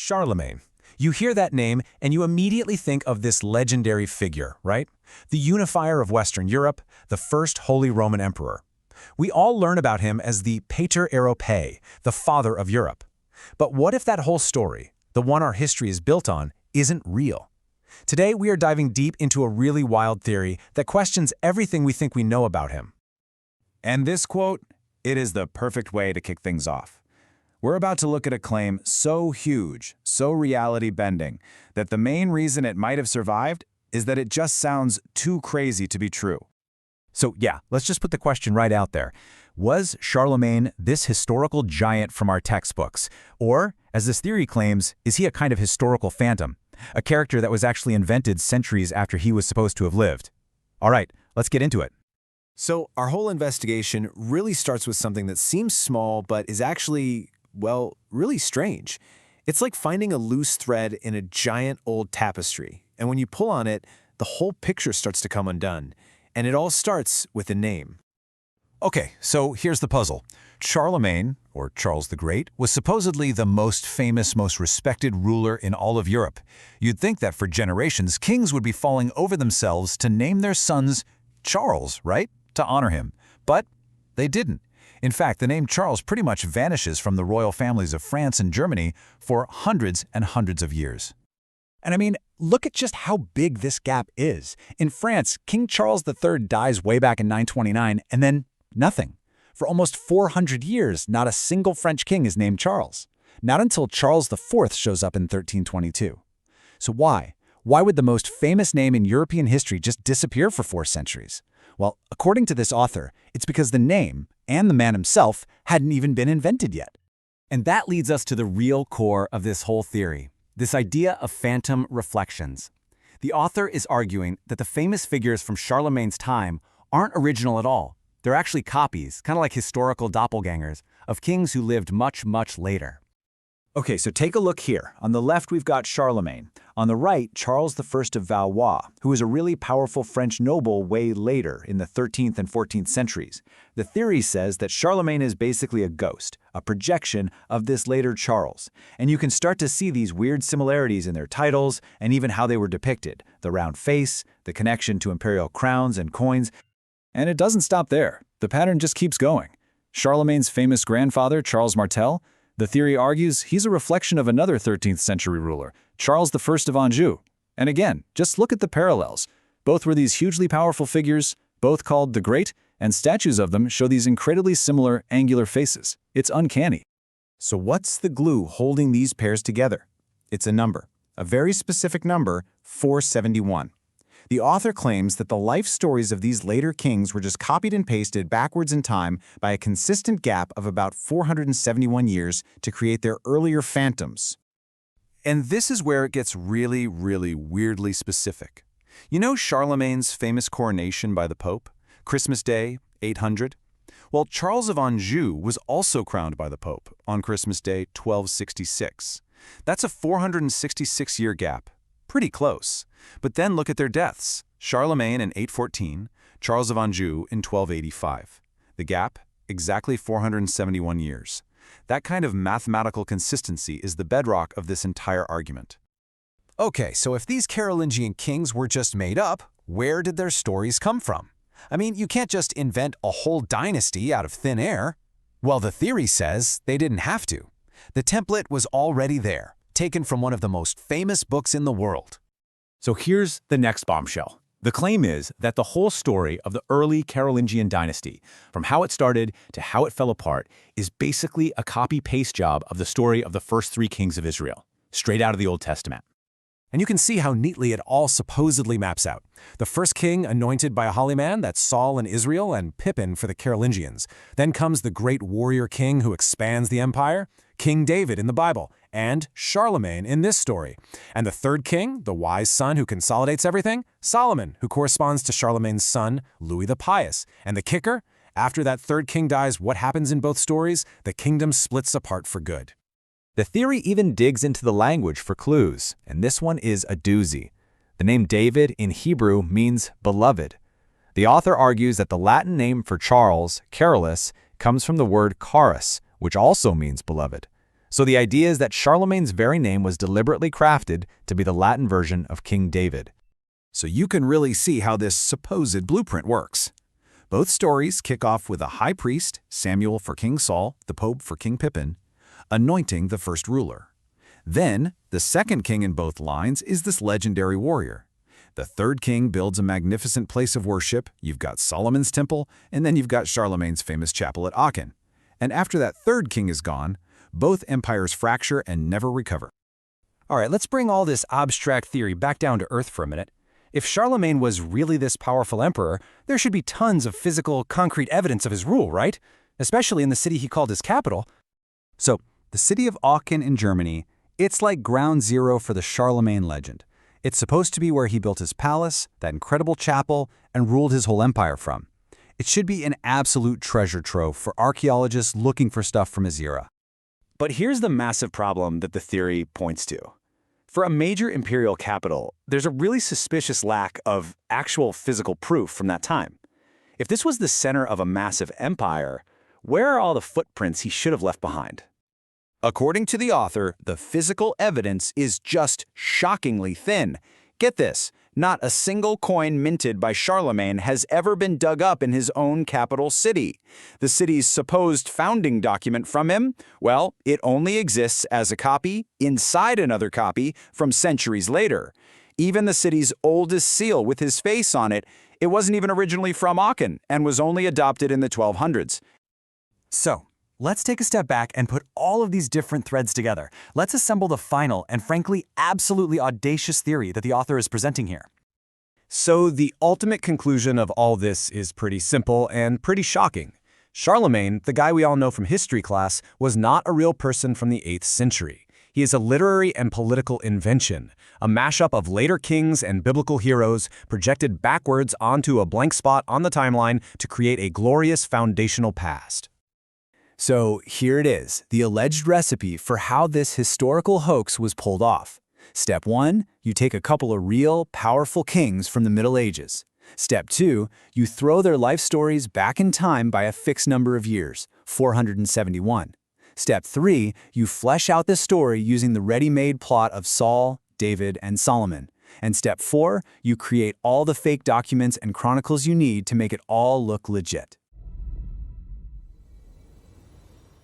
Charlemagne. You hear that name and you immediately think of this legendary figure, right? The unifier of Western Europe, the first Holy Roman Emperor. We all learn about him as the Pater Europae, the father of Europe. But what if that whole story, the one our history is built on, isn't real? Today we are diving deep into a really wild theory that questions everything we think we know about him. And this quote, it is the perfect way to kick things off. We're about to look at a claim so huge, so reality-bending, that the main reason it might have survived is that it just sounds too crazy to be true. So yeah, let's just put the question right out there. Was Charlemagne this historical giant from our textbooks? Or, as this theory claims, is he a kind of historical phantom? A character that was actually invented centuries after he was supposed to have lived? All right, let's get into it. So our whole investigation really starts with something that seems small but is actually, well, really strange. It's like finding a loose thread in a giant old tapestry, and when you pull on it, the whole picture starts to come undone. And it all starts with a name. Okay, so here's the puzzle. Charlemagne, or Charles the Great, was supposedly the most famous, most respected ruler in all of Europe. You'd think that for generations, kings would be falling over themselves to name their sons Charles, right? To honor him. But they didn't. In fact, the name Charles pretty much vanishes from the royal families of France and Germany for hundreds and hundreds of years. And I mean, look at just how big this gap is. In France, King Charles III dies way back in 929, and then nothing. For almost 400 years, not a single French king is named Charles. Not until Charles IV shows up in 1322. So why? Why would the most famous name in European history just disappear for 4 centuries? Well, according to this author, it's because the name, and the man himself, hadn't even been invented yet. And that leads us to the real core of this whole theory. This idea of phantom reflections. The author is arguing that the famous figures from Charlemagne's time aren't original at all. They're actually copies, kind of like historical doppelgangers, of kings who lived much, much later. Okay, so take a look here. On the left, we've got Charlemagne. On the right, Charles I of Valois, who was a really powerful French noble way later in the 13th and 14th centuries. The theory says that Charlemagne is basically a ghost, a projection of this later Charles. And you can start to see these weird similarities in their titles and even how they were depicted. The round face, the connection to imperial crowns and coins. And it doesn't stop there. The pattern just keeps going. Charlemagne's famous grandfather, Charles Martel, the theory argues he's a reflection of another 13th century ruler, Charles I of Anjou. And again, just look at the parallels. Both were these hugely powerful figures, both called the Great, and statues of them show these incredibly similar angular faces. It's uncanny. So what's the glue holding these pairs together? It's a number, a very specific number, 471. The author claims that the life stories of these later kings were just copied and pasted backwards in time by a consistent gap of about 471 years to create their earlier phantoms. And this is where it gets really, really weirdly specific. You know Charlemagne's famous coronation by the Pope? Christmas Day, 800? Well, Charles of Anjou was also crowned by the Pope on Christmas Day, 1266. That's a 466-year gap. Pretty close. But then look at their deaths. Charlemagne in 814, Charles of Anjou in 1285. The gap, exactly 471 years. That kind of mathematical consistency is the bedrock of this entire argument. Okay, so if these Carolingian kings were just made up, where did their stories come from? I mean, you can't just invent a whole dynasty out of thin air. Well, the theory says they didn't have to. The template was already there, taken from one of the most famous books in the world. So here's the next bombshell. The claim is that the whole story of the early Carolingian dynasty, from how it started to how it fell apart, is basically a copy-paste job of the story of the first 3 kings of Israel, straight out of the Old Testament. And you can see how neatly it all supposedly maps out. The first king anointed by a holy man, that's Saul in Israel, and Pippin for the Carolingians. Then comes the great warrior king who expands the empire, King David in the Bible, and Charlemagne in this story. And the third king, the wise son who consolidates everything, Solomon, who corresponds to Charlemagne's son, Louis the Pious. And the kicker? After that third king dies, what happens in both stories? The kingdom splits apart for good. The theory even digs into the language for clues, and this one is a doozy. The name David in Hebrew means beloved. The author argues that the Latin name for Charles, Carolus, comes from the word Carus, which also means beloved. So the idea is that Charlemagne's very name was deliberately crafted to be the Latin version of King David. So you can really see how this supposed blueprint works. Both stories kick off with a high priest, Samuel for King Saul, the Pope for King Pippin, anointing the first ruler. Then, the second king in both lines is this legendary warrior. The third king builds a magnificent place of worship. You've got Solomon's temple, and then you've got Charlemagne's famous chapel at Aachen. And after that third king is gone, both empires fracture and never recover. All right, let's bring all this abstract theory back down to earth for a minute. If Charlemagne was really this powerful emperor, there should be tons of physical, concrete evidence of his rule, right? Especially in the city he called his capital. So, the city of Aachen in Germany, it's like ground zero for the Charlemagne legend. It's supposed to be where he built his palace, that incredible chapel, and ruled his whole empire from. It should be an absolute treasure trove for archaeologists looking for stuff from his era. But here's the massive problem that the theory points to. For a major imperial capital, there's a really suspicious lack of actual physical proof from that time. If this was the center of a massive empire, where are all the footprints he should have left behind? According to the author, the physical evidence is just shockingly thin. Get this, not a single coin minted by Charlemagne has ever been dug up in his own capital city. The city's supposed founding document from him, well, it only exists as a copy inside another copy from centuries later. Even the city's oldest seal with his face on it, it wasn't even originally from Aachen and was only adopted in the 1200s. So, let's take a step back and put all of these different threads together. Let's assemble the final and frankly absolutely audacious theory that the author is presenting here. So the ultimate conclusion of all this is pretty simple and pretty shocking. Charlemagne, the guy we all know from history class, was not a real person from the 8th century. He is a literary and political invention, a mashup of later kings and biblical heroes projected backwards onto a blank spot on the timeline to create a glorious foundational past. So here it is, the alleged recipe for how this historical hoax was pulled off. Step 1, you take a couple of real, powerful kings from the Middle Ages. Step 2, you throw their life stories back in time by a fixed number of years, 471. Step 3, you flesh out the story using the ready-made plot of Saul, David, and Solomon. And step 4, you create all the fake documents and chronicles you need to make it all look legit.